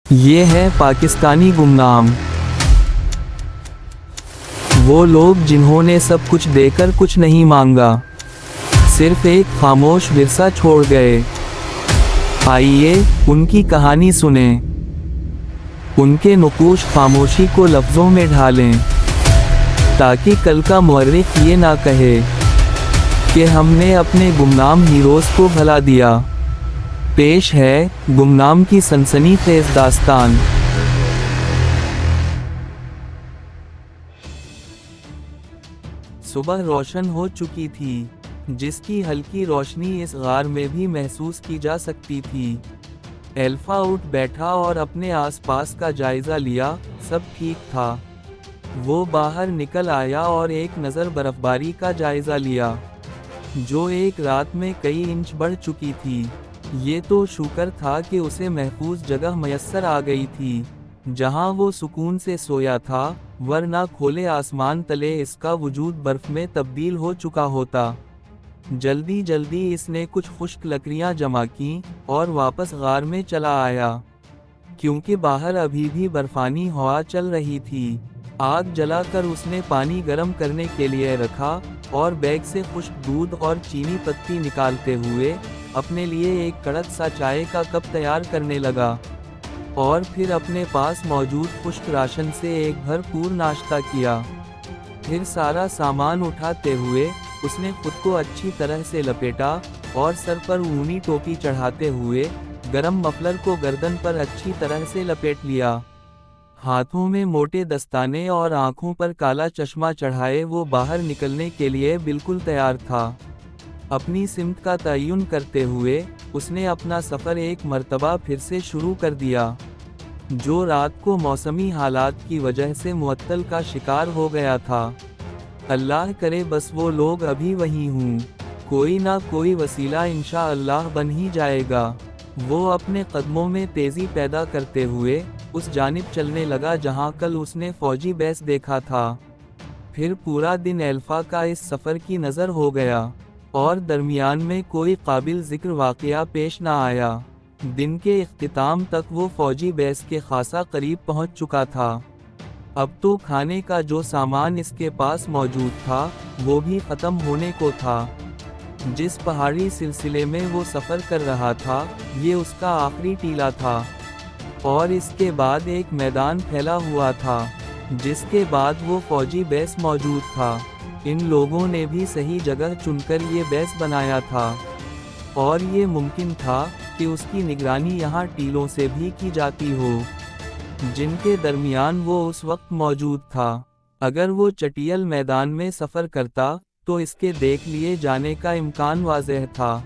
ये है पाकिस्तानी गुमनाम। वो लोग जिन्होंने सब कुछ देकर कुछ नहीं मांगा, सिर्फ एक खामोश विरसा छोड़ गए। आइए उनकी कहानी सुने, उनके नुकूश खामोशी को लफ्ज़ों में ढालें, ताकि कल का मुअर्रिख ये ना कहे कि हमने अपने गुमनाम हीरोज़ को भला दिया। पेश है गुमनाम की सनसनीखेज़ दास्तान। सुबह रोशन हो चुकी थी, जिसकी हल्की रोशनी इस गार में भी महसूस की जा सकती थी। एल्फा उठ बैठा और अपने आसपास का जायजा लिया। सब ठीक था। वो बाहर निकल आया और एक नज़र बर्फबारी का जायजा लिया, जो एक रात में कई इंच बढ़ चुकी थी। ये तो शुक्र था कि उसे महफूज जगह मयस्सर आ गई थी, जहां वो सुकून से सोया था, वरना खोले आसमान तले इसका वजूद बर्फ में तब्दील हो चुका होता। जल्दी जल्दी इसने कुछ खुश्क लकड़ियां जमा कीं और वापस गार में चला आया, क्योंकि बाहर अभी भी बर्फानी हवा चल रही थी। आग जलाकर उसने पानी गर्म करने के लिए रखा और बैग से खुश्क दूध और चीनी पत्ती निकालते हुए अपने लिए एक कड़क सा चाय का कप तैयार करने लगा, और फिर अपने पास मौजूद खुश्क राशन से एक भरपूर नाश्ता किया। फिर सारा सामान उठाते हुए उसने खुद को अच्छी तरह से लपेटा और सर पर ऊनी टोपी चढ़ाते हुए गरम मफलर को गर्दन पर अच्छी तरह से लपेट लिया। हाथों में मोटे दस्ताने और आंखों पर काला चश्मा चढ़ाए वो बाहर निकलने के लिए बिल्कुल तैयार था। अपनी सिमत का तयन करते हुए उसने अपना सफ़र एक मर्तबा फिर से शुरू कर दिया, जो रात को मौसमी हालात की वजह से मुअत्तल का शिकार हो गया था। अल्लाह करे बस वो लोग अभी वहीं हों, कोई ना कोई वसीला इंशाअल्लाह बन ही जाएगा। वो अपने कदमों में तेज़ी पैदा करते हुए उस जानिब चलने लगा जहां कल उसने फौजी बेस देखा था। फिर पूरा दिन एल्फा का इस सफ़र की नज़र हो गया और दरमियान में कोई काबिल ज़िक्र वाक़या पेश ना आया। दिन के इख्तिताम तक वो फौजी बेस के खासा करीब पहुंच चुका था। अब तो खाने का जो सामान इसके पास मौजूद था वो भी ख़त्म होने को था। जिस पहाड़ी सिलसिले में वो सफ़र कर रहा था, ये उसका आखिरी टीला था, और इसके बाद एक मैदान फैला हुआ था, जिसके बाद वो फौजी बेस मौजूद था। इन लोगों ने भी सही जगह चुनकर ये बेस बनाया था, और ये मुमकिन था कि उसकी निगरानी यहाँ टीलों से भी की जाती हो, जिनके दरमियान वो उस वक्त मौजूद था। अगर वो चटियल मैदान में सफ़र करता तो इसके देख लिए जाने का इम्कान वाज़ेह था।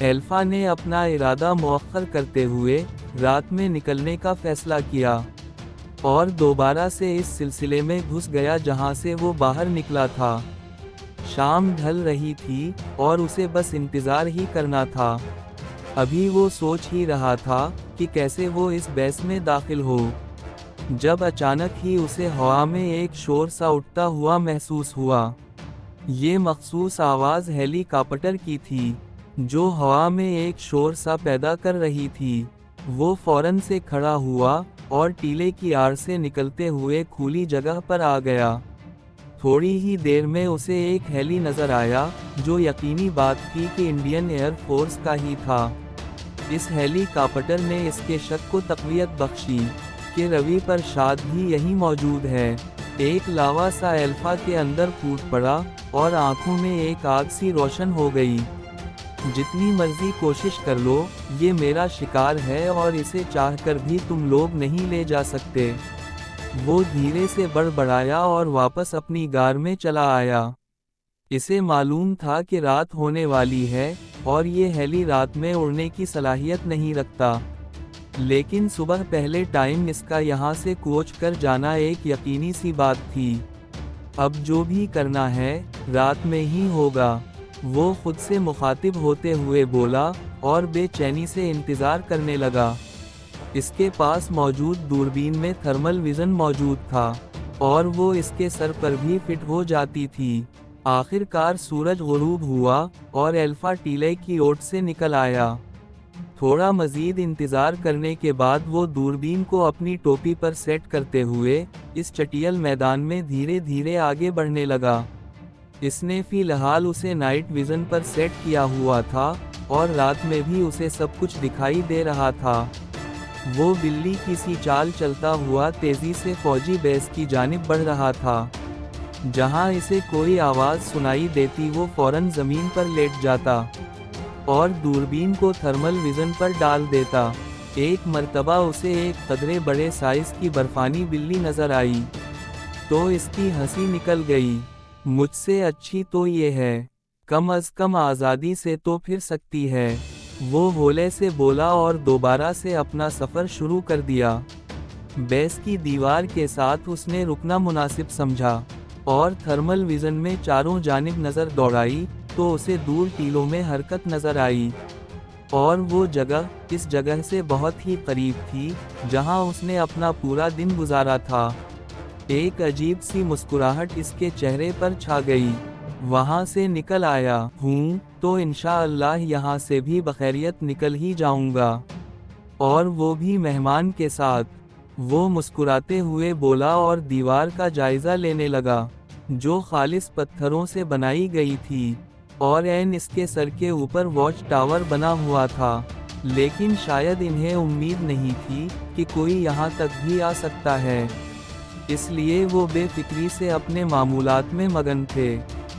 एल्फा ने अपना इरादा मुअख्खर करते हुए रात में निकलने का फ़ैसला किया और दोबारा से इस सिलसिले में घुस गया जहां से वो बाहर निकला था। शाम ढल रही थी और उसे बस इंतज़ार ही करना था। अभी वो सोच ही रहा था कि कैसे वो इस बेस में दाखिल हो, जब अचानक ही उसे हवा में एक शोर सा उठता हुआ महसूस हुआ। ये मखसूस आवाज़ हेलीकॉप्टर की थी, जो हवा में एक शोर सा पैदा कर रही थी। वो फौरन से खड़ा हुआ और टीले की आड़ से निकलते हुए खुली जगह पर आ गया। थोड़ी ही देर में उसे एक हेली नज़र आया, जो यकीनी बात थी कि इंडियन एयर फोर्स का ही था। इस हेलीकॉप्टर ने इसके शक को तक़वियत बख्शी कि रवि प्रसाद भी यहीं मौजूद है। एक लावा सा एल्फा के अंदर फूट पड़ा और आंखों में एक आग सी रोशन हो गई। जितनी मर्जी कोशिश कर लो, ये मेरा शिकार है और इसे चाहकर भी तुम लोग नहीं ले जा सकते। वो धीरे से बड़बड़ाया और वापस अपनी गार में चला आया। इसे मालूम था कि रात होने वाली है और ये हेली रात में उड़ने की सलाहियत नहीं रखता, लेकिन सुबह पहले टाइम इसका यहाँ से कूच कर जाना एक यकीनी सी बात थी। अब जो भी करना है रात में ही होगा, वो खुद से मुखातिब होते हुए बोला और बेचैनी से इंतज़ार करने लगा। इसके पास मौजूद दूरबीन में थर्मल विज़न मौजूद था और वो इसके सर पर भी फिट हो जाती थी। आखिरकार सूरज गुरूब हुआ और एल्फा टीले की ओट से निकल आया। थोड़ा मजीद इंतज़ार करने के बाद वो दूरबीन को अपनी टोपी पर सेट करते हुए इस चटियल मैदान में धीरे धीरे आगे बढ़ने लगा। इसने फ़िलहाल उसे नाइट विज़न पर सेट किया हुआ था और रात में भी उसे सब कुछ दिखाई दे रहा था। वो बिल्ली की सी चाल चलता हुआ तेज़ी से फौजी बेस की जानिब बढ़ रहा था। जहां इसे कोई आवाज़ सुनाई देती वो फौरन ज़मीन पर लेट जाता और दूरबीन को थर्मल विज़न पर डाल देता। एक मर्तबा उसे एक कदरे बड़े साइज़ की बर्फानी बिल्ली नज़र आई तो इसकी हंसी निकल गई। मुझसे अच्छी तो ये है, कम अज़ कम आज़ादी से तो फिर सकती है, वो हौले से बोला और दोबारा से अपना सफ़र शुरू कर दिया। बेस की दीवार के साथ उसने रुकना मुनासिब समझा और थर्मल विज़न में चारों जानिब नज़र दौड़ाई तो उसे दूर टीलों में हरकत नज़र आई और वो जगह इस जगह से बहुत ही करीब थी जहां उसने अपना पूरा दिन गुजारा था। एक अजीब सी मुस्कुराहट इसके चेहरे पर छा गई। वहां से निकल आया हूँ तो इंशाअल्लाह यहाँ से भी बखैरियत निकल ही जाऊंगा, और वो भी मेहमान के साथ। वो मुस्कुराते हुए बोला और दीवार का जायज़ा लेने लगा जो खालिस पत्थरों से बनाई गई थी और ऐन इसके सर के ऊपर वॉच टावर बना हुआ था। लेकिन शायद इन्हें उम्मीद नहीं थी कि कोई यहाँ तक भी आ सकता है, इसलिए वो बेफिक्री से अपने मामूलात में मगन थे।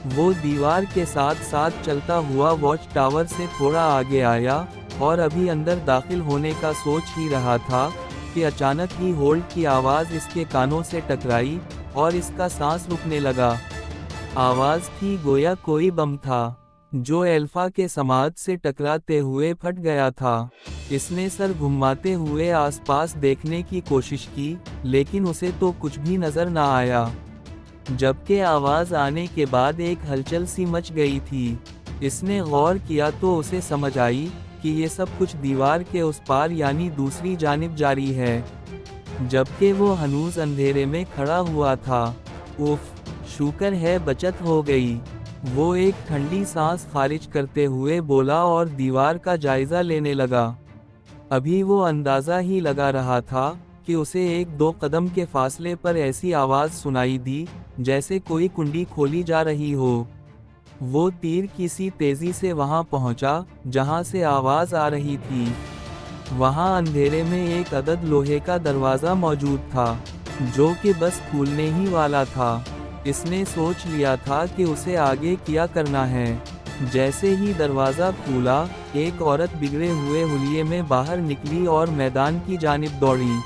वो दीवार के साथ साथ चलता हुआ वॉच टावर से थोड़ा आगे आया और अभी अंदर दाखिल होने का सोच ही रहा था कि अचानक ही होल्ड की आवाज़ इसके कानों से टकराई और इसका सांस रुकने लगा। आवाज़ थी गोया कोई बम था जो एल्फा के समाज से टकराते हुए फट गया था। इसने सर घुमाते हुए आसपास देखने की कोशिश की लेकिन उसे तो कुछ भी नज़र न आया, जबकि आवाज़ आने के बाद एक हलचल सी मच गई थी। इसने गौर किया तो उसे समझ आई कि ये सब कुछ दीवार के उस पार यानी दूसरी जानिब जारी है, जबकि वो हनूज अंधेरे में खड़ा हुआ था। उफ, शुक्र है बचत हो गई, वो एक ठंडी सांस खारिज करते हुए बोला और दीवार का जायज़ा लेने लगा। अभी वो अंदाज़ा ही लगा रहा था कि उसे एक दो कदम के फासले पर ऐसी आवाज़ सुनाई दी जैसे कोई कुंडी खोली जा रही हो। वो तीर की सी तेज़ी से वहां पहुंचा जहां से आवाज़ आ रही थी। वहां अंधेरे में एक अदद लोहे का दरवाज़ा मौजूद था जो कि बस खुलने ही वाला था। इसने सोच लिया था कि उसे आगे क्या करना है। जैसे ही दरवाज़ा खुला एक औरत बिगड़े हुए हुलिये में बाहर निकली और मैदान की जानिब दौड़ी।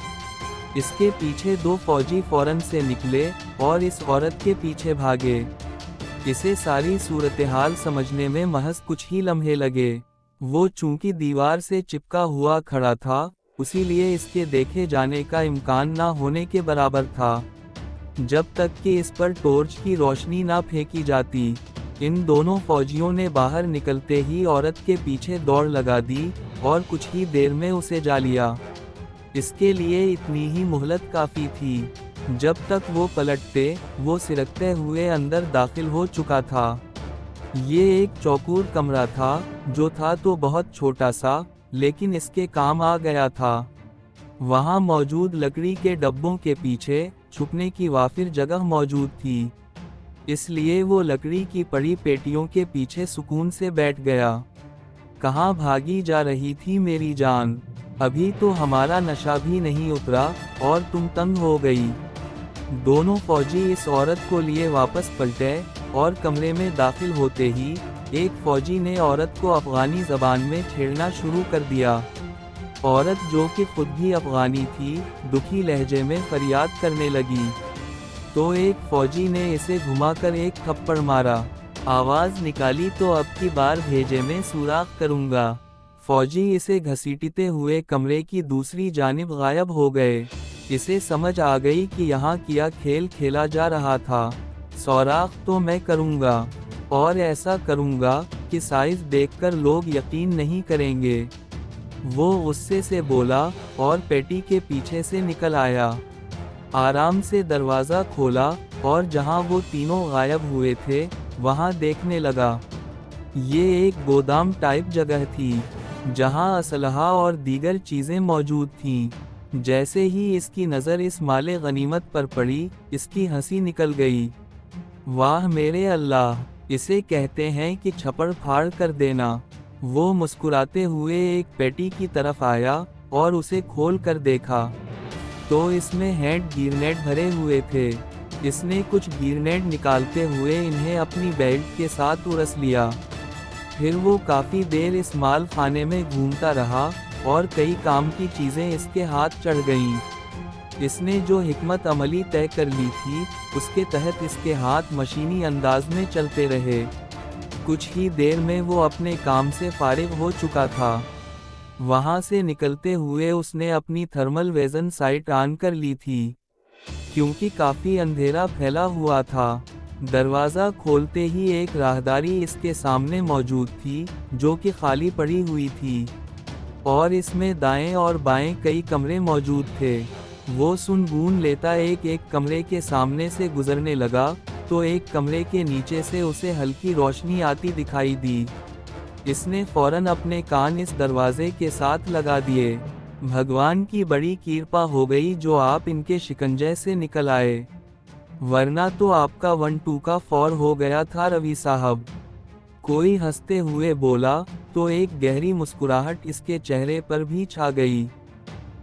इसके पीछे दो फौजी फौरन से निकले और इस औरत के पीछे भागे। इसे सारी सूरत-ए-हाल समझने में महज कुछ ही लम्हे लगे। वो चूंकि दीवार से चिपका हुआ खड़ा था, इसीलिए इसके देखे जाने का इम्कान ना होने के बराबर था जब तक कि इस पर टॉर्च की रोशनी ना फेंकी जाती। इन दोनों फौजियों ने बाहर निकलते ही औरत के पीछे दौड़ लगा दी और कुछ ही देर में उसे जा लिया। इसके लिए इतनी ही मोहलत काफ़ी थी। जब तक वो पलटते वो सिरकते हुए अंदर दाखिल हो चुका था। ये एक चौकोर कमरा था जो था तो बहुत छोटा सा, लेकिन इसके काम आ गया था। वहाँ मौजूद लकड़ी के डब्बों के पीछे छुपने की वाफिर जगह मौजूद थी, इसलिए वो लकड़ी की पड़ी पेटियों के पीछे सुकून से बैठ गया। कहाँ भागी जा रही थी मेरी जान? अभी तो हमारा नशा भी नहीं उतरा और तुम तंग हो गई। दोनों फौजी इस औरत को लिए वापस पलटे और कमरे में दाखिल होते ही एक फौजी ने औरत को अफगानी ज़बान में छेड़ना शुरू कर दिया। औरत जो कि खुद भी अफगानी थी, दुखी लहजे में फरियाद करने लगी। तो एक फौजी ने इसे घुमाकर एक थप्पड़ मारा। आवाज़ निकाली तो अब की बार भेजे में सुराख करूँगा। फौजी इसे घसीटते हुए कमरे की दूसरी जानिब गायब हो गए। इसे समझ आ गई कि यहाँ क्या खेल खेला जा रहा था। सौराख तो मैं करूँगा और ऐसा करूँगा कि साइज देखकर लोग यकीन नहीं करेंगे। वो गुस्से से बोला और पेटी के पीछे से निकल आया। आराम से दरवाज़ा खोला और जहाँ वो तीनों गायब हुए थे वहाँ देखने लगा। ये एक गोदाम टाइप जगह थी। जहां असलहा और दीगर चीजें मौजूद थीं। जैसे ही इसकी नज़र इस माले गनीमत पर पड़ी, इसकी हंसी निकल गई। वाह मेरे अल्लाह, इसे कहते हैं कि छप्पड़ फाड़ कर देना। वो मुस्कुराते हुए एक पेटी की तरफ आया और उसे खोल कर देखा तो इसमें हैंड ग्रेनेड भरे हुए थे। इसने कुछ ग्रेनेड निकालते हुए इन्हें अपनी बेल्ट के साथ उरस लिया। फिर वो काफ़ी देर इस माल खाने में घूमता रहा और कई काम की चीज़ें इसके हाथ चढ़ गईं। इसने जो हिकमत अमली तय कर ली थी, उसके तहत इसके हाथ मशीनी अंदाज में चलते रहे। कुछ ही देर में वो अपने काम से फारिग हो चुका था। वहाँ से निकलते हुए उसने अपनी थर्मल विजन साइट ऑन कर ली थी, क्योंकि काफ़ी अंधेरा फैला हुआ था। दरवाज़ा खोलते ही एक राहदारी इसके सामने मौजूद थी, जो कि खाली पड़ी हुई थी, और इसमें दाएं और बाएं कई कमरे मौजूद थे। वो सुनगून लेता एक एक कमरे के सामने से गुजरने लगा, तो एक कमरे के नीचे से उसे हल्की रोशनी आती दिखाई दी। इसने फौरन अपने कान इस दरवाजे के साथ लगा दिए। भगवान की बड़ी कृपा हो गई जो आप इनके शिकंजे से निकल आए, वरना तो आपका 1-2 का फौर हो गया था रवि साहब। कोई हंसते हुए बोला, तो एक गहरी मुस्कुराहट इसके चेहरे पर भी छा गई।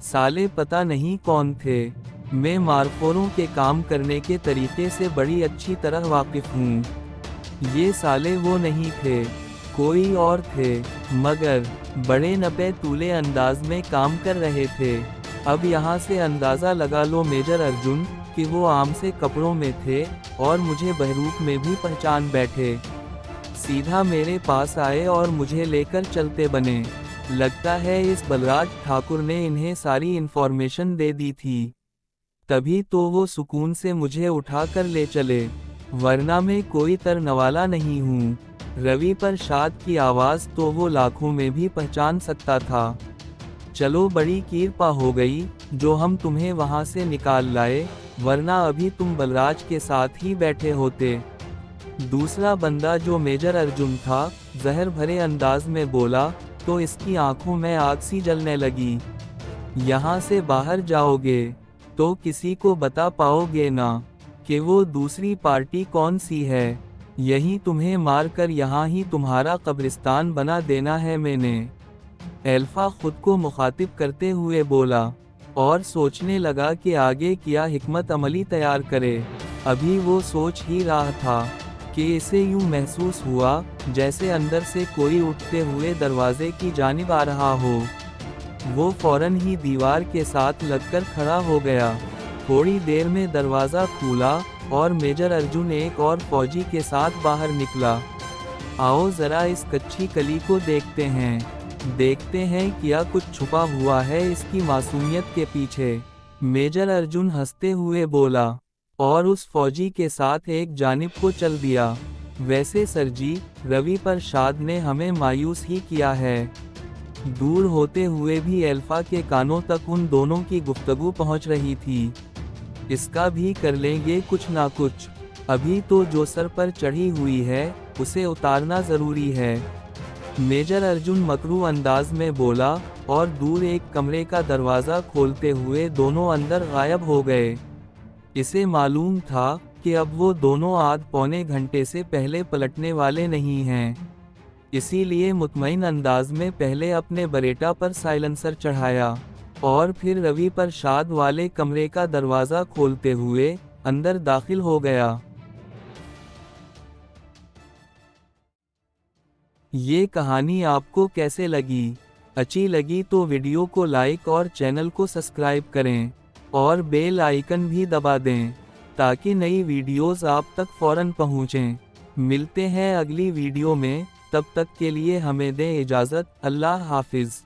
साले पता नहीं कौन थे, मैं मारखोरों के काम करने के तरीके से बड़ी अच्छी तरह वाकिफ हूँ। ये साले वो नहीं थे, कोई और थे, मगर बड़े नपे तूले अंदाज में काम कर रहे थे। अब यहाँ से अंदाज़ा लगा लो मेजर अर्जुन कि वो आम से कपड़ों में थे और मुझे बहरूप में भी पहचान बैठे। सीधा मेरे पास आए और मुझे लेकर चलते बने। लगता है इस बलराज ठाकुर ने इन्हें सारी इन्फॉर्मेशन दे दी थी, तभी तो वो सुकून से मुझे उठा कर ले चले, वरना मैं कोई तरनवाला नहीं हूँ। रवि प्रसाद की आवाज़ तो वो लाखों में भी पहचान सकता था। चलो बड़ी कृपा हो गई जो हम तुम्हें वहाँ से निकाल लाए, वरना अभी तुम बलराज के साथ ही बैठे होते। दूसरा बंदा जो मेजर अर्जुन था, जहर भरे अंदाज में बोला, तो इसकी आंखों में आग सी जलने लगी। यहाँ से बाहर जाओगे तो किसी को बता पाओगे ना कि वो दूसरी पार्टी कौन सी है। यही तुम्हें मारकर यहाँ ही तुम्हारा कब्रिस्तान बना देना है मैंने। एल्फा खुद को मुखातिब करते हुए बोला, और सोचने लगा कि आगे क्या हिकमत अमली तैयार करे। अभी वो सोच ही रहा था कि इसे यूं महसूस हुआ जैसे अंदर से कोई उठते हुए दरवाजे की जानिब आ रहा हो। वो फौरन ही दीवार के साथ लगकर खड़ा हो गया। थोड़ी देर में दरवाज़ा खुला और मेजर अर्जुन एक और फौजी के साथ बाहर निकला। आओ ज़रा इस कच्ची कली को देखते हैं क्या कुछ छुपा हुआ है इसकी मासूमियत के पीछे। मेजर अर्जुन हंसते हुए बोला, और उस फौजी के साथ एक जानिब को चल दिया। वैसे सर जी, रवि प्रसाद ने हमें मायूस ही किया है। दूर होते हुए भी एल्फा के कानों तक उन दोनों की गुफ्तगू पहुंच रही थी। इसका भी कर लेंगे कुछ ना कुछ। अभी तो जो सर पर चढ़ी हुई है उसे उतारना ज़रूरी है। मेजर अर्जुन मकरू अंदाज में बोला, और दूर एक कमरे का दरवाज़ा खोलते हुए दोनों अंदर गायब हो गए। इसे मालूम था कि अब वो दोनों आध पौने घंटे से पहले पलटने वाले नहीं हैं। इसीलिए मुतमईन अंदाज में पहले अपने बरेटा पर साइलेंसर चढ़ाया और फिर रवि प्रसाद वाले कमरे का दरवाज़ा खोलते हुए अंदर दाखिल हो गया। ये कहानी आपको कैसे लगी? अच्छी लगी तो वीडियो को लाइक और चैनल को सब्सक्राइब करें और बेल आइकन भी दबा दें ताकि नई वीडियोस आप तक फौरन पहुंचें। मिलते हैं अगली वीडियो में, तब तक के लिए हमें दें इजाज़त। अल्लाह हाफिज़।